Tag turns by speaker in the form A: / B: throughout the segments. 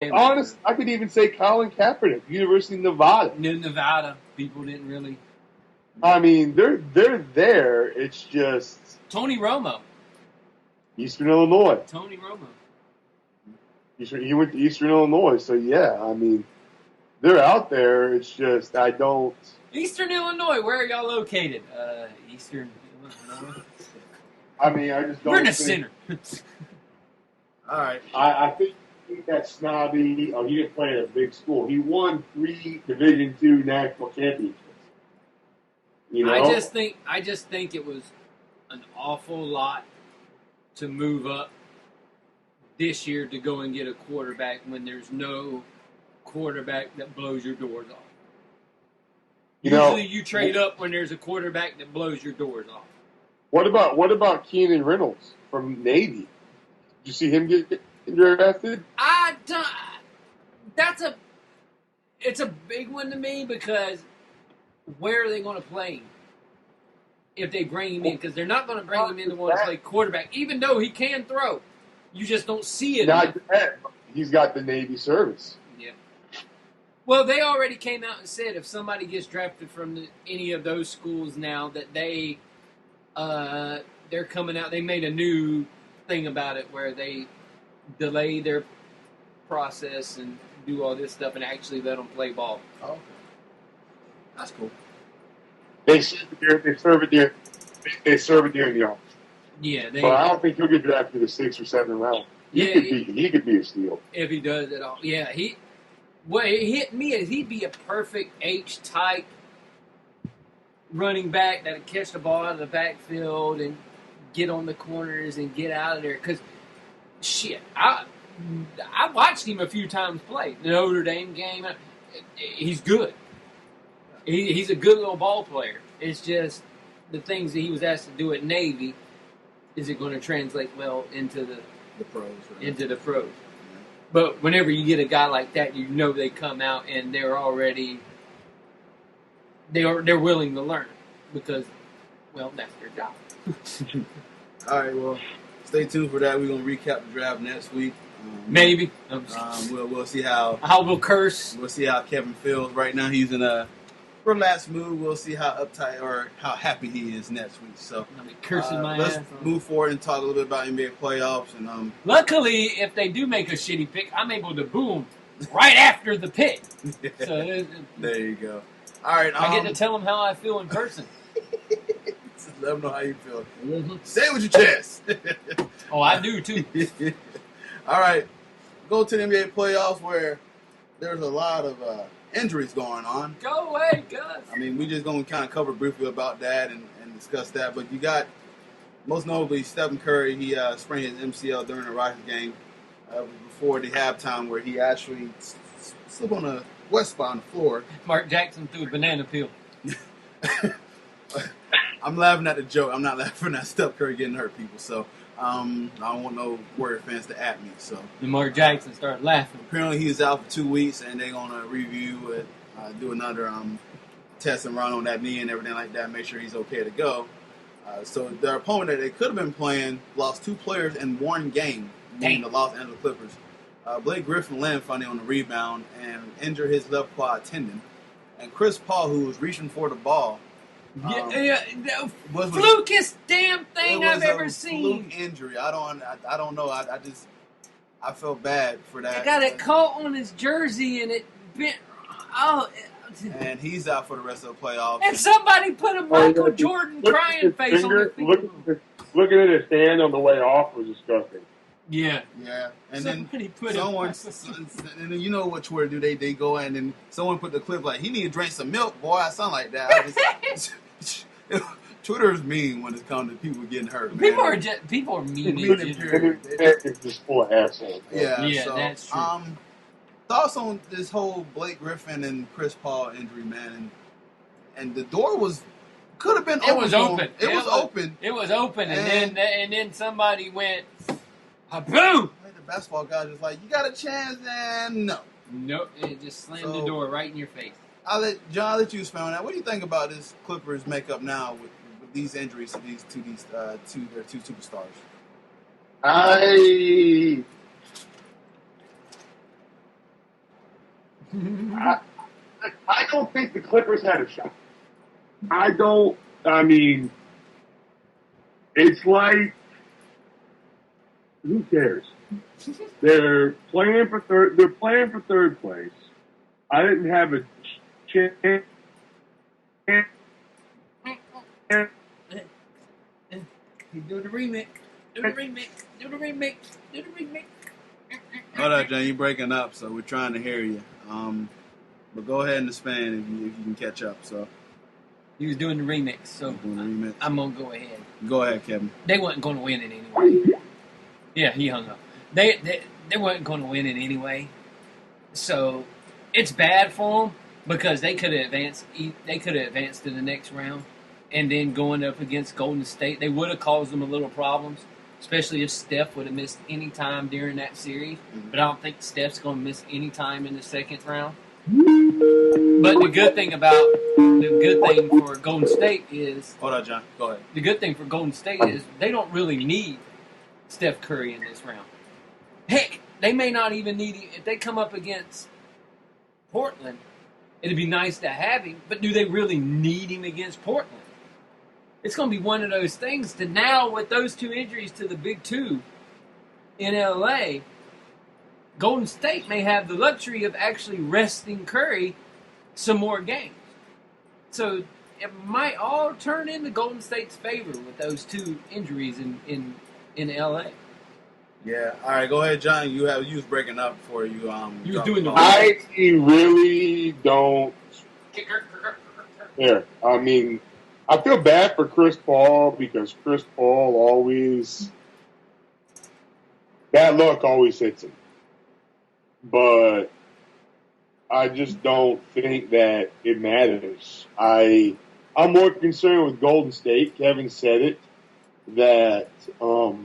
A: Honest, I could even say Colin Kaepernick, University of Nevada.
B: Nevada, people didn't really.
A: I mean, they're there. It's just
B: Tony Romo,
A: Eastern Illinois.
B: Tony Romo.
A: He went to Eastern Illinois, so yeah. I mean, they're out there. It's just I don't.
B: Eastern Illinois, where are y'all located? Eastern Illinois.
A: I mean, I just don't.
B: We're in the center.
C: All right.
A: I think that snobby. Oh, he didn't play at a big school. He won 3 Division II national championships. You know?
B: I just think it was an awful lot to move up this year to go and get a quarterback when there's no quarterback that blows your doors off. Usually you trade up when there's a quarterback that blows your doors off.
A: What about Keenan Reynolds from Navy? Did you see him get drafted?
B: It's a big one to me because where are they going to play him if they bring him in? Because they're not going to bring him in to want to play quarterback, even though he can throw. You just don't see it.
A: Not yet. He's got the Navy service.
B: Yeah. Well, they already came out and said if somebody gets drafted from any of those schools now that they're coming out. They made a new thing about it where they delay their process and do all this stuff and actually let them play ball.
C: Oh, okay. That's cool.
A: They serve it during the off.
B: Yeah,
A: but I don't think he'll get drafted in the 6th or 7th round. He could be a steal
B: if he does at all. Yeah, what hit me is he'd be a perfect H type running back that'd catch the ball out of the backfield and get on the corners and get out of there. Because shit, I watched him a few times play the Notre Dame game. He's good. He's a good little ball player. It's just the things that he was asked to do at Navy. Is it going to translate well into the
C: pros? Right?
B: Into the pros. Yeah. But whenever you get a guy like that, you know they come out and they're already they're willing to learn because, well, that's their job.
C: All right, well, stay tuned for that. We're going to recap the draft next week.
B: Maybe.
C: We'll see how
B: we'll curse.
C: We'll see how Kevin feels. Right now, he's in a relaxed mood. We'll see how uptight or how happy he is next week. So
B: cursing my
C: let's
B: ass.
C: move forward and talk a little bit about NBA playoffs. And
B: luckily, if they do make a shitty pick, I'm able to boo them right after the pick. So
C: there you go. All right,
B: I get to tell them how I feel in person.
C: Let them know how you feel. Mm-hmm. Say it with your chest.
B: Oh, I do too.
C: All right, go to the NBA playoffs where there's a lot of injuries going on.
B: Go away, Gus.
C: I mean, we just going to kind of cover briefly about that and discuss that. But you got, most notably, Stephen Curry. He sprained his MCL during the Rockets game before the halftime where he actually slipped on a wet spot on the floor.
B: Mark Jackson threw a banana peel.
C: I'm laughing at the joke. I'm not laughing at Steph Curry getting hurt, people. So I don't want no Warrior fans to at me. So
B: and Mark Jackson started laughing.
C: Apparently, he's out for 2 weeks, and they're gonna review it, do another test and run on that knee and everything like that. Make sure he's okay to go. So their opponent that they could have been playing lost 2 players in one game, meaning the Los Angeles Clippers. Blake Griffin landed funny on the rebound and injured his left quad tendon. And Chris Paul, who was reaching for the ball,
B: flukest damn thing I've ever seen.
C: Fluke injury. I don't know. I felt bad for that.
B: They got it caught on his jersey and it bent. Oh.
C: And he's out for the rest of the playoffs.
B: And somebody put a Michael Jordan crying face on his finger.
A: Looking at his stand on the way off was disgusting.
C: Yeah. And
B: somebody
C: then someone, and then you know what Twitter do? They go in and someone put the clip like, he need to drink some milk, boy. I sound like that. Twitter is mean when it comes to people getting hurt. Man.
B: People are mean.
A: It's just full of assholes.
C: Yeah, so,
B: that's true.
C: Thoughts on this whole Blake Griffin and Chris Paul injury, man, and the door could have been open.
B: It was open.
C: It was open.
B: It was open, and then somebody went, boom.
C: The basketball guy was like, "You got a chance," and no.
B: Nope, it just slammed the door right in your face.
C: I'll let you expound on that. What do you think about this Clippers makeup now with these injuries to their two superstars?
A: I don't think the Clippers had a shot. I mean, it's like, who cares? They're playing for third place. I didn't have a chance.
B: Do the remix. Do the remix. Do the remix. Do the remix.
C: Hold up, John. You're breaking up, so we're trying to hear you. But go ahead and expand if you can catch up. So
B: he was doing the remix, so I'm gonna go ahead.
C: Go ahead, Kevin.
B: They wasn't gonna win it anyway. Yeah, he hung up. They weren't gonna win it anyway. So it's bad for them because they could have advanced. They could have advanced to the next round, and then going up against Golden State, they would have caused them a little problems. Especially if Steph would have missed any time during that series. But I don't think Steph's going to miss any time in the second round. But the good thing for Golden State is...
C: Hold on, John. Go ahead.
B: The good thing for Golden State is they don't really need Steph Curry in this round. Heck, they may not even need him. If they come up against Portland, it'd be nice to have him. But do they really need him against Portland? It's going to be one of those things to now, with those two injuries to the big two in L.A., Golden State may have the luxury of actually resting Curry some more games. So it might all turn into Golden State's favor with those two injuries in L.A.
C: Yeah. All right, go ahead, John. You was breaking up before you
B: You was doing the...
A: I really don't... Here, I mean... I feel bad for Chris Paul because Chris Paul always, bad luck always hits him. But I just don't think that it matters. I'm more concerned with Golden State. Kevin said it, that they're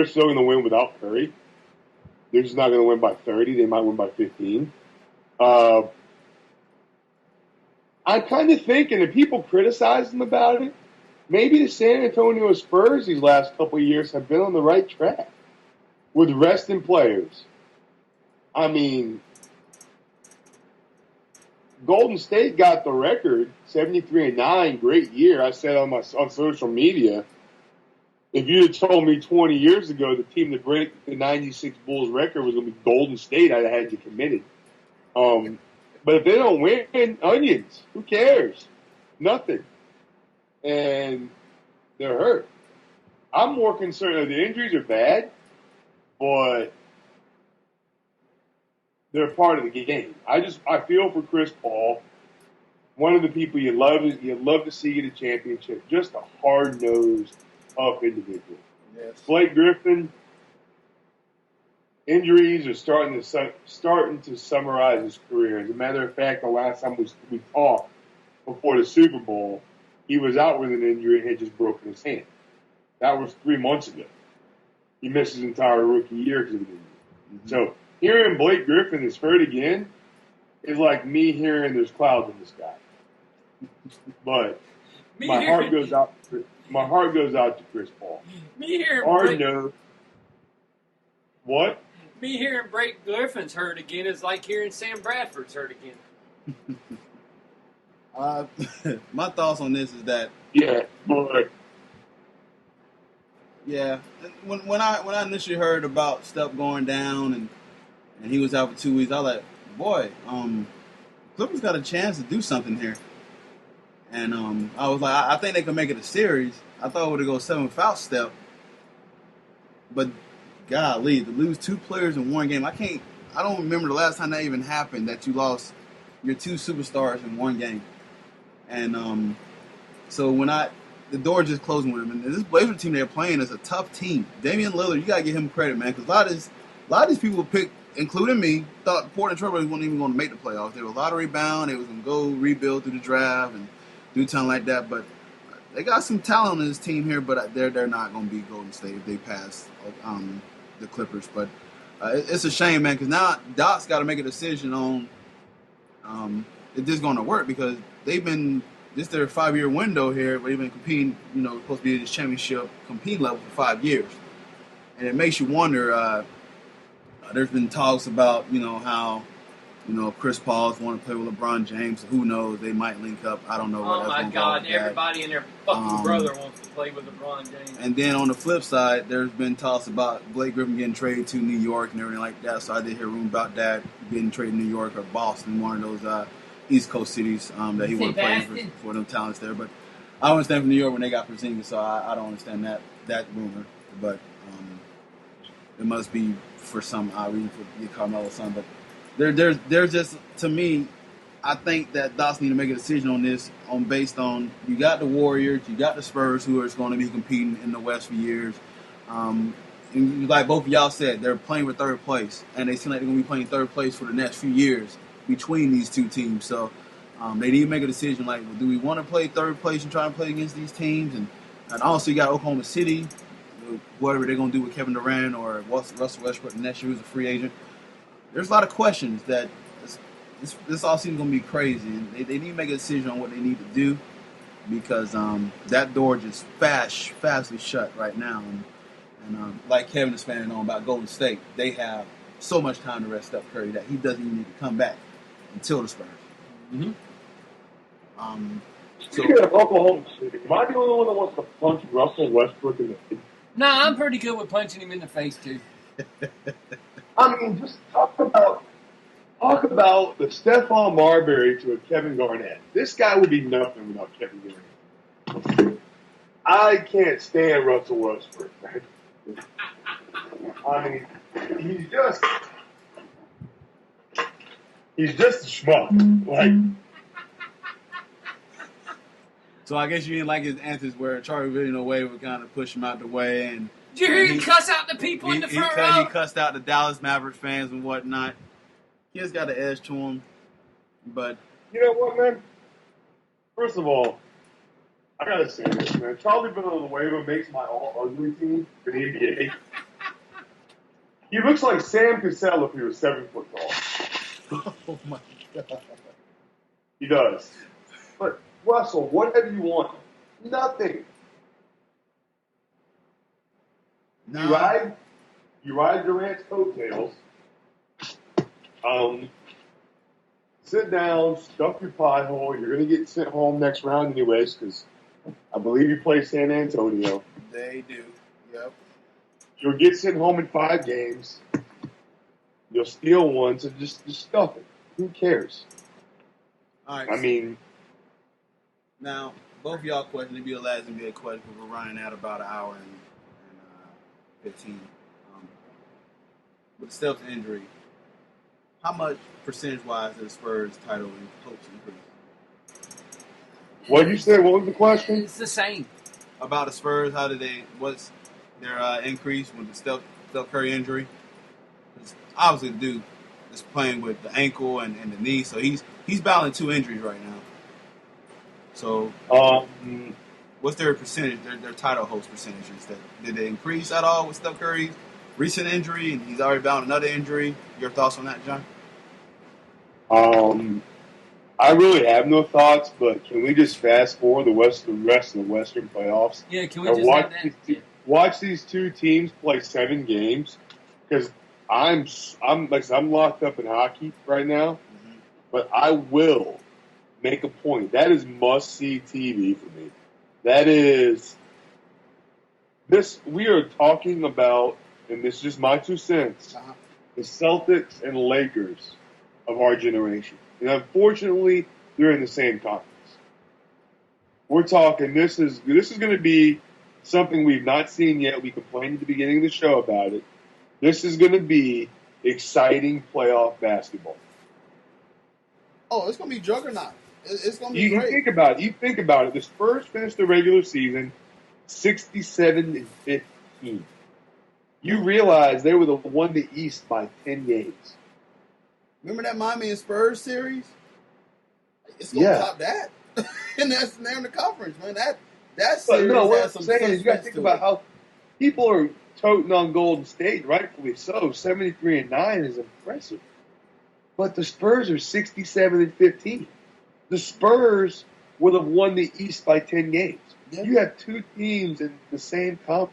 A: still going to win without Curry. They're just not going to win by 30. They might win by 15. I'm kind of thinking, and people criticize them about it, maybe the San Antonio Spurs these last couple of years have been on the right track with resting players. I mean, Golden State got the record, 73-9, great year. I said on social media, if you had told me 20 years ago the team to break the 96 Bulls record was going to be Golden State, I'd have had you committed. But if they don't win, onions. Who cares? Nothing. And they're hurt. I'm more concerned that the injuries are bad, but they're part of the game. I feel for Chris Paul, one of the people you'd love to see get a championship. Just a hard-nosed, tough individual.
C: Yes.
A: Blake Griffin. Injuries are starting to summarize his career. As a matter of fact, the last time we talked before the Super Bowl, he was out with an injury and had just broken his hand. That was 3 months ago. He missed his entire rookie year because of the injury. Mm-hmm. So hearing Blake Griffin is hurt again is like me hearing there's clouds in the sky. But my heart goes out to Chris Paul.
B: Me hearing
A: What?
B: Me hearing Blake Griffin's hurt again is like hearing Sam Bradford's hurt again.
C: My thoughts on this is that when I initially heard about Steph going down and he was out for 2 weeks, I was like, boy, Clippers got a chance to do something here. And I was like, I think they could make it a series. I thought it would go 7 without Steph, but golly, to lose 2 players in one game, I don't remember the last time that even happened, that you lost your 2 superstars in one game. And so when the door just closed with him, and this Blazers team they're playing is a tough team. Damian Lillard, you gotta give him credit, man, because a lot of these people picked, including me, thought Portland Trailblazers weren't even going to make the playoffs. They were lottery bound. They was going to go rebuild through the draft and do something like that. But they got some talent in this team here, but they're not going to beat Golden State if they pass the Clippers. But it's a shame, man, because now Doc's got to make a decision on if this is going to work, because they've been this their 5-year window here where they've been competing, supposed to be at this championship competing level for 5 years. And it makes you wonder, there's been talks about, how Chris Paul's want to play with LeBron James. Who knows? They might link up. I don't know what
B: Oh
C: that's
B: my God! Everybody and their fucking brother wants to play with LeBron James.
C: And then on the flip side, there's been talks about Blake Griffin getting traded to New York and everything like that. So I did hear rumors about that getting traded to New York or Boston, one of those East Coast cities that he want to play for them talents there. But I don't understand from New York when they got Porzingis, so I don't understand that rumor. But it must be for some odd reason for Carmelo's son. But there's just, to me, I think that Dots need to make a decision on this based on, you got the Warriors, you got the Spurs, who are going to be competing in the West for years. And like both of y'all said, they're playing for third place, and they seem like they're going to be playing third place for the next few years between these two teams. So they need to make a decision, like, well, do we want to play third place and try and play against these teams? And also you got Oklahoma City, whatever they're going to do with Kevin Durant or Russell Westbrook next year, who's a free agent. There's a lot of questions that this all seems going to be crazy. And they need to make a decision on what they need to do, because that door just fastly shut right now. And like Kevin expanded on about Golden State, they have so much time to rest Steph Curry that he doesn't even need to come back until the Spurs.
B: Mm-hmm.
A: Speaking of Oklahoma City, am I the only one that wants to punch Russell Westbrook in the face?
B: No, I'm pretty good with punching him in the face too.
A: I mean, just talk about the Stephon Marbury to a Kevin Garnett. This guy would be nothing without Kevin Garnett. I can't stand Russell Westbrook. I mean, he's just a schmuck. Like,
C: so I guess you didn't like his answers where Charlie Villanueva would kind of push him out the way. And
B: did you hear him cuss out the people in the front row?
C: He cussed out the Dallas Mavericks fans and whatnot. He has got an edge to him. But
A: you know what, man? First of all, I gotta say this, man. Charlie Villanueva makes my all-ugly team for the NBA. He looks like Sam Cassell if he was 7 foot tall.
C: Oh, my God.
A: He does. But, Russell, whatever you want, nothing.
C: No.
A: You ride Durant's coattails. Sit down, stuff your pie hole. You're going to get sent home next round anyways, because I believe you play San Antonio.
C: They do. Yep.
A: You'll get sent home in 5 games. You'll steal one, so just stuff it. Who cares?
C: All right.
A: I mean,
C: now, both of y'all questions, it'd be the last NBA question, because we're running at about an hour and 15. With Steph's injury, how much percentage-wise did the Spurs title in hopes increase?
A: what did you say? What was the question?
B: It's the same.
C: About the Spurs, what's their increase with the Steph Curry injury? Obviously, the dude is playing with the ankle and the knee, so he's battling 2 injuries right now. So, what's their percentage, their title host percentages? Did they increase at all with Steph Curry's recent injury, and he's already battling another injury? Your thoughts on that, John?
A: I really have no thoughts, but can we just fast forward the rest of the Western playoffs?
B: Yeah, can we just have that?
A: Watch these 2 teams play 7 games, because I'm locked up in hockey right now, but I will make a point. That is must-see TV for me. That is this. We are talking about, and this is just my 2 cents, the Celtics and Lakers of our generation. And unfortunately, they're in the same conference. We're talking, this is going to be something we've not seen yet. We complained at the beginning of the show about it. This is going to be exciting playoff basketball.
C: Oh, it's going to be juggernaut. It's going to be great.
A: You think about it. The Spurs finished the regular season 67-15. You realize they were the one to East by 10 games.
C: Remember that Miami and Spurs series? It's going to top that. And that's in the conference, man. That series has some suspense.
A: You got to think about how people are toting on Golden State, rightfully so. 73-9 is impressive. But the Spurs are 67-15. The Spurs would have won the East by 10 games. Yeah. You have 2 teams in the same conference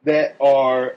A: that are